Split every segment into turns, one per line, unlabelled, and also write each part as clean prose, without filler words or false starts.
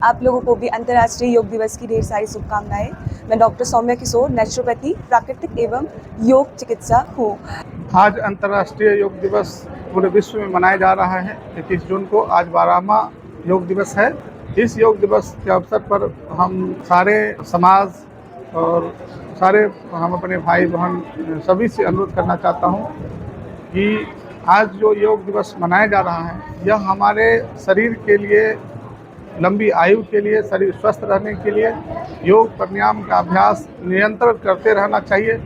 आप लोगों को भी अंतर्राष्ट्रीय योग दिवस की ढेर सारी शुभकामनाएं। मैं डॉक्टर सौम्या किशोर, नेचुरोपैथी, प्राकृतिक एवं योग चिकित्सा हूँ।
आज अंतर्राष्ट्रीय योग दिवस पूरे विश्व में मनाया जा रहा है। 21 जून को आज 12वां योग दिवस है। इस योग दिवस के अवसर पर हम सारे समाज और हम अपने भाई बहन सभी से अनुरोध करना चाहता हूँ कि आज जो योग दिवस मनाया जा रहा है यह हमारे शरीर के लिए, लंबी आयु के लिए, शरीर स्वस्थ रहने के लिए योग प्राणायाम का अभ्यास निरंतर करते रहना चाहिए।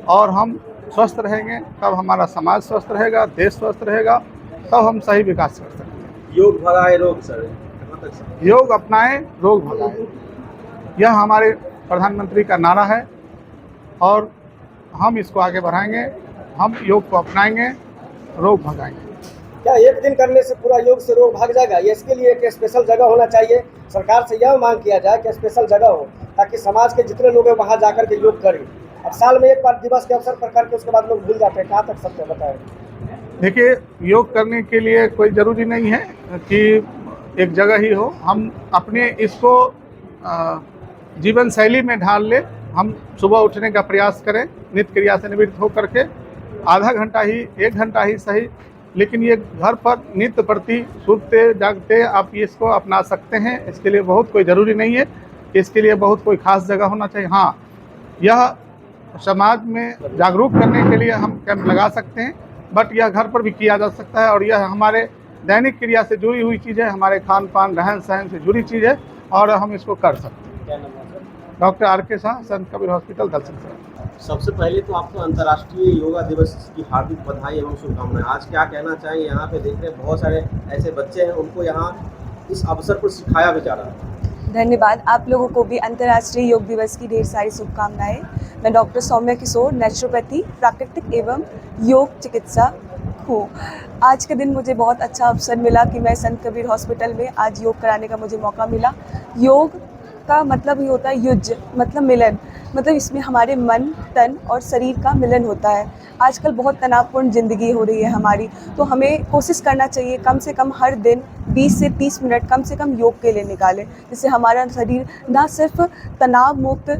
और हम स्वस्थ रहेंगे तब हमारा समाज स्वस्थ रहेगा, देश स्वस्थ रहेगा, तब हम सही विकास कर सकते हैं।
योग भगाए रोग सर,
योग अपनाएं, रोग भगाएं, यह हमारे प्रधानमंत्री का नारा है और हम इसको आगे बढ़ाएंगे। हम योग को अपनाएंगे, रोग भगाएंगे।
क्या एक दिन करने से पूरा योग से रोग भाग जाएगा? ये इसके लिए एक स्पेशल जगह होना चाहिए। सरकार से यह मांग किया जाए कि स्पेशल जगह हो ताकि समाज के जितने लोग हैं वहाँ जाकर के योग करें। अब साल में एक बार दिवस के अवसर पर करके उसके बाद लोग भूल जाते हैं। कहाँ तक सत्य है, बताएं।
देखिए, योग करने के लिए कोई ज़रूरी नहीं है कि एक जगह ही हो। हम अपने इसको जीवन शैली में ढाल ले। हम सुबह उठने का प्रयास करें, नित्य क्रिया से निवृत्त होकर के आधा घंटा ही, 1 घंटा ही सही, लेकिन ये घर पर नित्य प्रति सोते जागते आप इसको अपना सकते हैं। इसके लिए बहुत कोई ज़रूरी नहीं है, इसके लिए बहुत कोई ख़ास जगह होना चाहिए। हाँ, यह समाज में जागरूक करने के लिए हम कैंप लगा सकते हैं, बट यह घर पर भी किया जा सकता है और यह हमारे दैनिक क्रिया से जुड़ी हुई चीज़ है, हमारे खान पान रहन सहन से जुड़ी चीज़ है और हम इसको कर सकते हैं।
क्या नाम है सर?
डॉक्टर RK शाह, संत कबीर हॉस्पिटल, दलसिंह सराय।
सबसे पहले तो आपको अंतर्राष्ट्रीय योगा दिवस की हार्दिक बधाई एवं शुभकामनाएं। आज क्या कहना चाहिए? यहाँ पे देख रहे हैं बहुत सारे ऐसे बच्चे हैं, उनको यहाँ इस अवसर पर सिखाया भी जा रहा है।
धन्यवाद। आप लोगों को भी अंतर्राष्ट्रीय योग दिवस की ढेर सारी शुभकामनाएं। मैं डॉक्टर सौम्या किशोर, नेचुरोपैथी, प्राकृतिक एवं योग चिकित्सा हूँ। आज के दिन मुझे बहुत अच्छा अवसर मिला कि मैं संत कबीर हॉस्पिटल में आज योग कराने का मुझे मौका मिला। योग का मतलब ही होता है युज्य, मतलब मिलन, मतलब इसमें हमारे मन, तन और शरीर का मिलन होता है। आजकल बहुत तनावपूर्ण ज़िंदगी हो रही है हमारी, तो हमें कोशिश करना चाहिए कम से कम हर दिन 20 से 30 मिनट कम से कम योग के लिए निकालें, जिससे हमारा शरीर ना सिर्फ तनाव मुक्त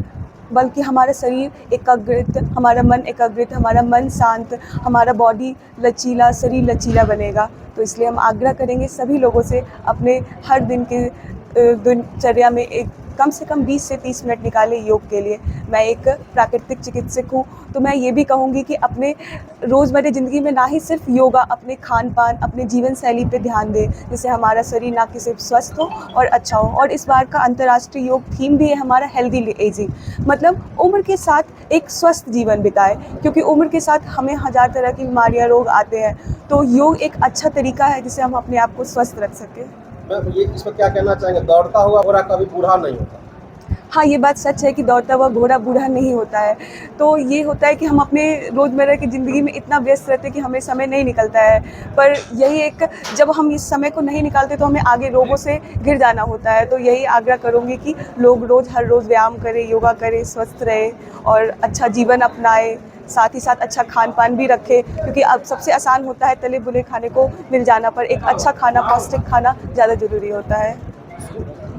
बल्कि हमारा शरीर एकाग्रित, हमारा मन एकाग्रित, हमारा मन शांत, हमारा बॉडी लचीला, शरीर लचीला बनेगा। तो इसलिए हम आग्रह करेंगे सभी लोगों से अपने हर दिन के दिनचर्या में एक कम से कम 20 से 30 मिनट निकालें योग के लिए। मैं एक प्राकृतिक चिकित्सक हूँ, तो मैं ये भी कहूँगी कि अपने रोज़मर्रा ज़िंदगी में ना ही सिर्फ योगा, अपने खान पान, अपने जीवन शैली पे ध्यान दें, जिससे हमारा शरीर ना कि सिर्फ स्वस्थ हो और अच्छा हो। और इस बार का अंतर्राष्ट्रीय योग थीम भी है हमारा हेल्दी एजिंग, मतलब उम्र के साथ एक स्वस्थ जीवन बिताए, क्योंकि उम्र के साथ हमें हज़ार तरह की बीमारियाँ, रोग आते हैं। तो योग एक अच्छा तरीका है जिससे हम अपने आप को स्वस्थ रख सकें।
ये इसमें क्या कहना चाहेंगे? दौड़ता हुआ घोड़ा कभी बूढ़ा नहीं होता।
हाँ, ये बात सच है कि दौड़ता हुआ घोड़ा बूढ़ा नहीं होता है। तो ये होता है कि हम अपने रोज़मर्रा की ज़िंदगी में इतना व्यस्त रहते हैं कि हमें समय नहीं निकलता है। पर यही एक, जब हम इस समय को नहीं निकालते तो हमें आगे रोगों से घिर जाना होता है। तो यही आग्रह करूँगी कि लोग हर रोज़ व्यायाम करें, योगा करें, स्वस्थ रहें और अच्छा जीवन अपनाएं, साथ ही साथ अच्छा खान पान भी रखें, क्योंकि अब सबसे आसान होता है तले बुले खाने को मिल जाना, पर एक अच्छा खाना, पौष्टिक खाना ज़्यादा ज़रूरी होता है।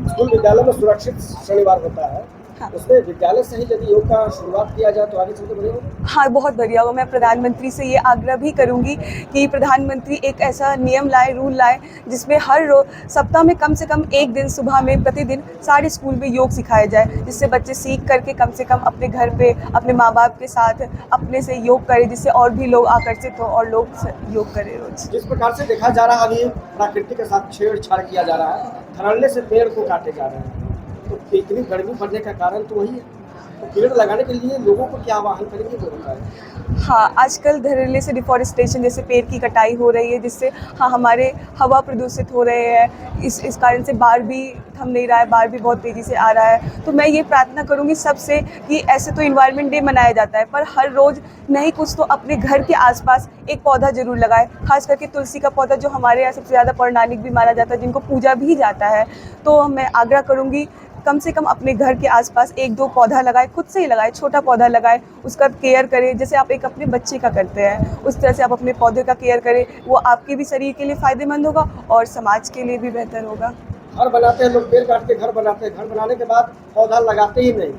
स्कूल विद्यालय में सुरक्षित शनिवार होता है।
हाँ।
उसमें विद्यालय से ही यदि योग का शुरुआत किया जाए तो आगे चलकर बढ़िया होगा।
हाँ, बहुत बढ़िया होगा। मैं प्रधानमंत्री से ये आग्रह भी करूँगी कि प्रधानमंत्री एक ऐसा नियम लाए, रूल लाए, जिसमें हर सप्ताह में कम से कम एक दिन सुबह में प्रतिदिन सारे स्कूल में योग सिखाया जाए, जिससे बच्चे सीख करके कम से कम अपने घर पे अपने माँ बाप के साथ अपने से योग करें, जिससे और भी लोग आकर्षित हो और लोग योग करें रोज।
जिस प्रकार से देखा जा रहा है अभी प्रकृति के साथ छेड़छाड़ किया जा रहा है, धड़ल्ले से पेड़ को काटे जा रहे हैं, तो इतनी गर्मी बढ़ने का कारण तो वही है। तो पेड़ लगाने के लिए लोगों को क्या आह्वान करेंगे वो बताएं।
हाँ, आजकल धड़ल्ले से डिफॉरेस्टेशन जैसे पेड़ की कटाई हो रही है, जिससे हाँ हमारे हवा प्रदूषित हो रहे हैं। इस कारण से बाढ़ भी थम नहीं रहा है, बाढ़ भी बहुत तेज़ी से आ रहा है। तो मैं ये प्रार्थना करूँगी सबसे कि ऐसे तो इन्वायरमेंट डे मनाया जाता है, पर हर रोज़ नहीं कुछ तो अपने घर के आसपास एक पौधा जरूर लगाए, खास करके तुलसी का पौधा, जो हमारे यहाँ सबसे ज़्यादा पौराणिक भी माना जाता है, जिनको पूजा भी जाता है। तो मैं आग्रह करूँगी कम से कम अपने घर के आसपास 1-2 पौधा लगाए, खुद से ही लगाए, छोटा पौधा लगाए, उसका केयर करें जैसे आप एक अपने बच्चे का करते हैं, उस तरह से आप अपने पौधे का केयर करें। वो आपके भी शरीर के लिए फ़ायदेमंद होगा और समाज के लिए भी बेहतर होगा।
घर बनाते हैं लोग, पेड़ काट के घर बनाते हैं, घर बनाने के बाद पौधा लगाते ही नहीं।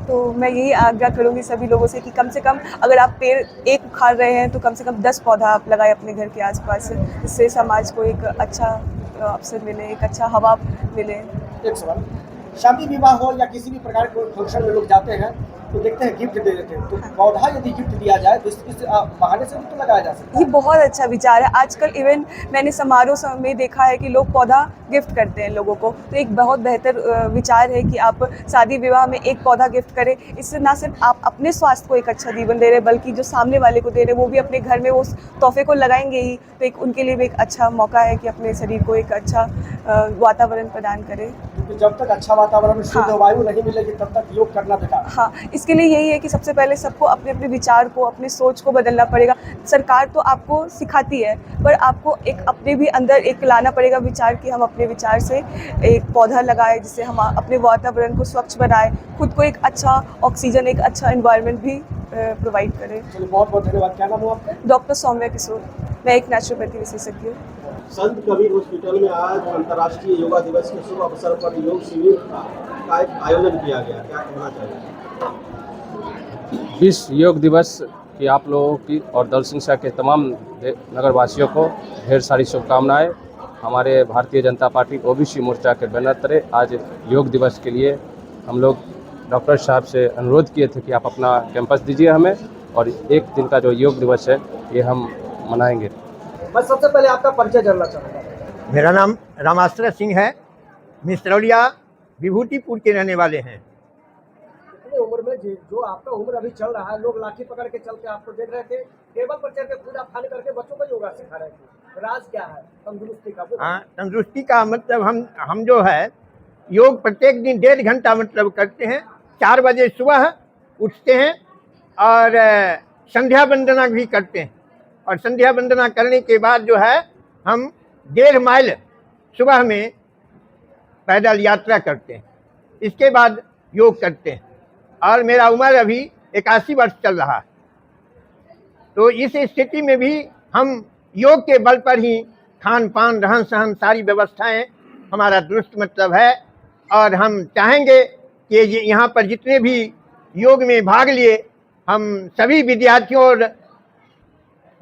तो मैं यही आग्रह करूँगी सभी लोगों से कि कम से कम अगर आप पेड़ एक उखाड़ रहे हैं तो कम से कम 10 पौधा आप लगाएं अपने घर के आसपास। इससे समाज को एक अच्छा अवसर मिले, एक अच्छा हवा मिले।
एक सवाल, शादी विवाह हो या किसी भी प्रकार के फंक्शन में लोग जाते हैं तो देखते हैं गिफ्ट दे देते हैं, तो पौधा यदि गिफ्ट दिया जाए तो इस बहाने से भी तो लगाया जा सकता है।
ये बहुत अच्छा विचार है। आजकल इवन मैंने समारोह में देखा है कि लोग पौधा गिफ्ट करते हैं लोगों को, तो एक बहुत बेहतर विचार है कि आप शादी विवाह में एक पौधा गिफ्ट करें। इससे ना सिर्फ आप अपने स्वास्थ्य को एक अच्छा जीवन दे रहे हैं, बल्कि जो सामने वाले को दे रहे हैं वो भी अपने घर में वो उस तोहफे को लगाएंगे ही, तो एक उनके लिए भी एक अच्छा मौका है कि अपने शरीर को एक अच्छा वातावरण प्रदान करें।
क्योंकि जब तक अच्छा वातावरण, शुद्ध
हाँ।
वायु नहीं मिलेगी तब तक योग करना बेकार है।
हाँ, इसके लिए यही है कि सबसे पहले सबको अपने अपने विचार को, अपनी सोच को बदलना पड़ेगा। सरकार तो आपको सिखाती है, पर आपको एक अपने भी अंदर एक लाना पड़ेगा विचार कि हम अपने विचार से एक पौधा लगाएं, जिससे हम अपने वातावरण को स्वच्छ बनाएं, खुद को एक अच्छा ऑक्सीजन, एक अच्छा एनवायरनमेंट भी प्रोवाइड करें।
चलिए, बहुत बहुत धन्यवाद। क्या नाम हो आपका?
डॉक्टर सौम्या किशोर, मैं एक नेचुरोपैथी विशेषज्ञ हूँ।
संत कबीर हॉस्पिटल में आज अंतर्राष्ट्रीय योगा दिवस के शुभ अवसर पर योग शिविर का एक आयोजन किया गया, क्या कहना चाहिए?
विश्व योग दिवस की आप लोगों की और दल सिंह के तमाम नगरवासियों को ढेर सारी शुभकामनाएं। हमारे भारतीय जनता पार्टी ओबीसी मोर्चा के बैनर तले आज योग दिवस के लिए हम लोग डॉक्टर साहब से अनुरोध किए थे कि आप अपना कैंपस दीजिए हमें, और एक दिन का जो योग दिवस है ये हम मनाएंगे।
मैं सबसे पहले आपका परिचय जानना चाहूँगा।
मेरा नाम रामाश्रय सिंह है, मिश्रौलिया विभूतिपुर के रहने वाले हैं।
इतनी उम्र में जो आपका उम्र अभी चल रहा है, लोग लाठी पकड़ के चलते आपको देख रहे थे, टेबल पर चढ़ के पूजा फान करके बच्चों को योगा सिखा रहे थे। राज क्या है तंदुरुस्ती का?
हाँ, तंदुरुस्ती का मतलब हम जो है योग प्रत्येक दिन 1.5 घंटा मतलब करते हैं। 4 बजे सुबह उठते हैं और संध्या वंदना भी करते हैं, और संध्या वंदना करने के बाद जो है हम 1.5 माइल सुबह में पैदल यात्रा करते हैं। इसके बाद योग करते हैं, और मेरा उम्र अभी 81 वर्ष चल रहा है। तो इस स्थिति में भी हम योग के बल पर ही खान पान, रहन सहन, सारी व्यवस्थाएं हमारा दुरुस्त मतलब है। और हम चाहेंगे कि यहाँ पर जितने भी योग में भाग लिए, हम सभी विद्यार्थियों और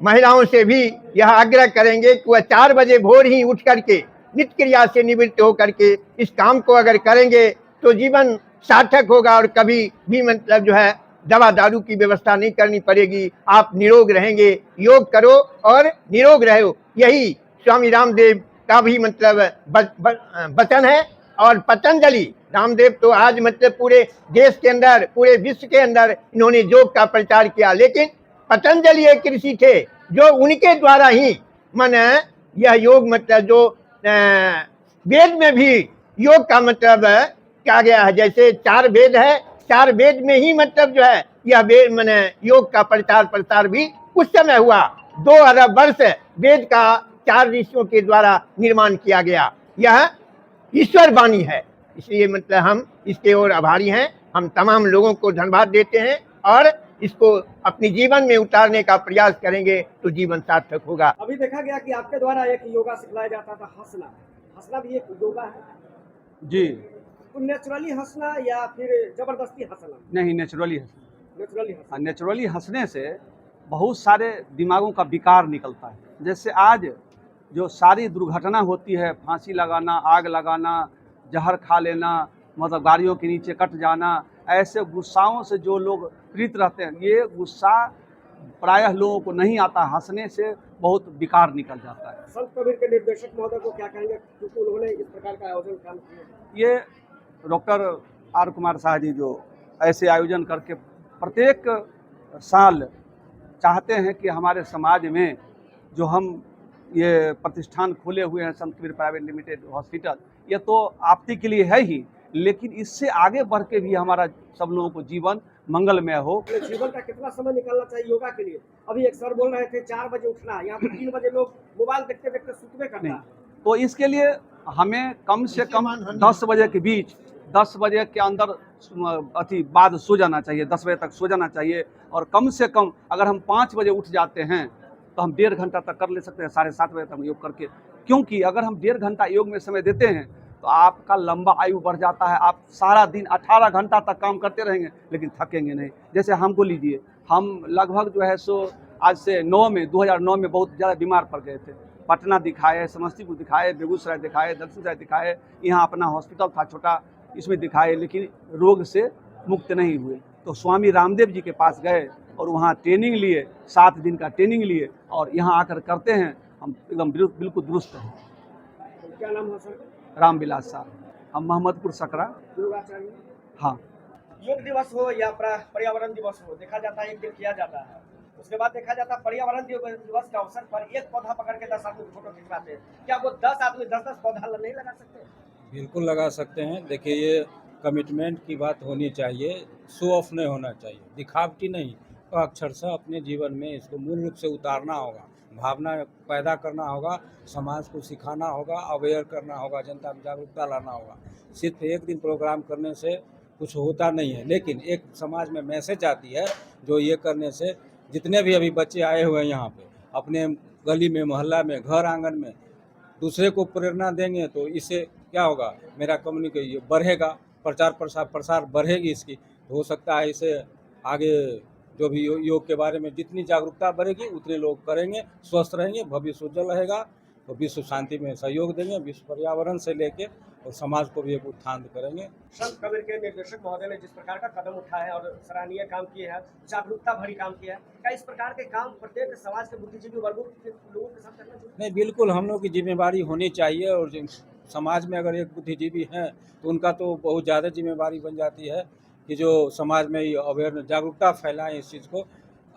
महिलाओं से भी यह आग्रह करेंगे कि वह 4 बजे भोर ही उठ करके नित्य क्रिया से निवृत्त होकर के इस काम को अगर करेंगे तो जीवन सार्थक होगा, और कभी भी मतलब जो है दवा दारू की व्यवस्था नहीं करनी पड़ेगी। आप निरोग रहेंगे। योग करो और निरोग रहो, यही स्वामी रामदेव का भी मतलब वचन है। और पतंजलि रामदेव तो आज मतलब पूरे देश के अंदर, पूरे विश्व के अंदर इन्होंने योग का प्रचार किया, लेकिन पतंजलि एक ऋषि थे जो उनके द्वारा ही यह योग मतलब जो वेद में भी योग का मतलब क्या गया है। जैसे 4 वेद है, 4 वेद में ही मतलब जो है यह वेद योग का प्रचार प्रसार भी उस समय हुआ। 2 अरब वर्ष वेद का 4 ऋषियों के द्वारा निर्माण किया गया। यह ईश्वर वाणी है, इसलिए मतलब हम इसके ओर आभारी हैं। हम तमाम लोगों को धन्यवाद देते हैं, और इसको अपने जीवन में उतारने का प्रयास करेंगे तो जीवन सार्थक होगा।
अभी देखा गया कि आपके द्वारा एक योगा सिखलाया जाता था, हंसना। हंसना भी एक योगा है
जी।
तो नेचुरली हंसना या फिर जबरदस्ती हंसना?
नहीं, नेचुरली हंसना।
नेचुरली हंसना।
नेचुरली हंसने से बहुत सारे दिमागों का विकार निकलता है। जैसे आज जो सारी दुर्घटना होती है, फांसी लगाना, आग लगाना, जहर खा लेना, मतलब गाड़ियों के नीचे कट जाना, ऐसे गुस्साओं से जो लोग पीड़ित रहते हैं, ये गुस्सा प्रायः लोगों को नहीं आता। हंसने से बहुत विकार निकल जाता है।
संत कबीर के निर्देशक महोदय को क्या कहेंगे, क्योंकि उन्होंने इस प्रकार का आयोजन काम किया?
ये डॉक्टर आर कुमार शाह जी जो ऐसे आयोजन करके प्रत्येक साल चाहते हैं कि हमारे समाज में जो हम ये प्रतिष्ठान खोले हुए हैं, संत कबीर प्राइवेट लिमिटेड हॉस्पिटल, ये तो आपत्ति के लिए है ही, लेकिन इससे आगे बढ़ के भी हमारा सब लोगों को जीवन मंगलमय हो।
जीवन का कितना समय निकालना चाहिए योगा के लिए? अभी एक सर बोल रहे थे 4 बजे उठना, यहाँ पर 3 बजे लोग मोबाइल देखते देखते सुतने करता है।
तो इसके लिए हमें कम से कम 10 बजे के बीच, 10 बजे के अंदर बाद सो जाना चाहिए, 10 बजे तक सो जाना चाहिए। और कम से कम अगर हम 5 बजे उठ जाते हैं तो हम 1.5 घंटा तक कर ले सकते हैं। 7:30 बजे तक योग करके क्योंकि अगर हम 1.5 घंटा योग में समय देते हैं तो आपका लंबा आयु बढ़ जाता है। आप सारा दिन 18 घंटा तक काम करते रहेंगे लेकिन थकेंगे नहीं। जैसे हमको लीजिए, हम लगभग जो है सो आज से 2009 में बहुत ज़्यादा बीमार पड़ गए थे। पटना दिखाए, समस्तीपुर दिखाए, बेगूसराय दिखाए, दक्षिण दिखाए, यहाँ अपना हॉस्पिटल था छोटा, इसमें दिखाए, लेकिन रोग से मुक्त नहीं हुए। तो स्वामी रामदेव जी के पास गए और वहाँ ट्रेनिंग लिए, 7 दिन का ट्रेनिंग लिए और यहाँ आकर करते हैं, हम एकदम बिल्कुल दुरुस्त हैं।
क्या नाम है सर?
रामविलास साहब, हम मोहम्मदपुर सकरा।
योगाचार्य।
हाँ,
योग दिवस हो या पर्यावरण दिवस हो, देखा जाता है एक दिन किया जाता है, उसके बाद देखा जाता है पर्यावरण दिवस के अवसर पर एक पौधा पकड़ के 10 आदमी फोटो खिंचवाते हैं। क्या वो 10 आदमी 10-10 पौधा नहीं लगा सकते?
बिल्कुल लगा सकते हैं। देखिए, ये कमिटमेंट की बात होनी चाहिए, शो ऑफ नहीं होना चाहिए, दिखावटी नहीं। तो अक्षरशः अपने जीवन में इसको मूल रूप से उतारना होगा, भावना पैदा करना होगा, समाज को सिखाना होगा, अवेयर करना होगा, जनता में जागरूकता लाना होगा। सिर्फ एक दिन प्रोग्राम करने से कुछ होता नहीं है, लेकिन एक समाज में मैसेज आती है जो ये करने से जितने भी अभी बच्चे आए हुए हैं यहाँ पे, अपने गली में, मोहल्ला में, घर आंगन में दूसरे को प्रेरणा देंगे तो इससे क्या होगा, मेरा कम्युनिकेशन बढ़ेगा, प्रसार बढ़ेगी इसकी। तो हो सकता है इसे आगे जो भी योग के बारे में जितनी जागरूकता बढ़ेगी उतने लोग करेंगे, स्वस्थ रहेंगे, भविष्य उज्जवल रहेगा, तो विश्व शांति में सहयोग देंगे। विश्व पर्यावरण से लेके और समाज को भी एक उत्थान करेंगे।
संत कबीर के निर्देशक महोदय ने जिस प्रकार का कदम उठाया है और सराहनीय काम किए हैं, जागरूकता भरी काम किया है, क्या इस प्रकार के काम प्रत्येक समाज के बुद्धिजीवी वर्गों के लोगों के साथ करना चाहिए?
नहीं, बिल्कुल हम लोग की जिम्मेवारी होनी चाहिए। और समाज में अगर एक बुद्धिजीवी हैं तो उनका तो बहुत ज़्यादा जिम्मेवारी बन जाती है कि जो समाज में अवेयरनेस, जागरूकता फैलाएं, इस चीज़ को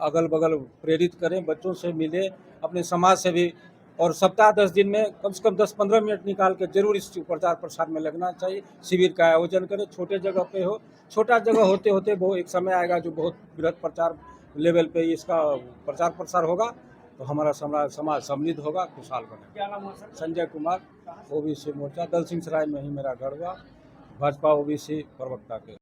अगल बगल प्रेरित करें, बच्चों से मिले, अपने समाज से भी। और सप्ताह 10 दिन में कम से कम 10-15 मिनट निकाल के जरूर इस प्रचार प्रसार में लगना चाहिए। शिविर का आयोजन करें, छोटे जगह पे हो, छोटा जगह होते होते वो एक समय आएगा जो बहुत बृहद प्रचार लेवल पे इसका प्रचार प्रसार होगा, तो हमारा समाज समृद्ध होगा, खुशहाल बनेगा।
क्या नाम है सर?
संजय कुमार, ओबीसी मोर्चा, दलसिंह सराय में ही मेरा घर हुआ, भाजपा ओबीसी प्रवक्ता के।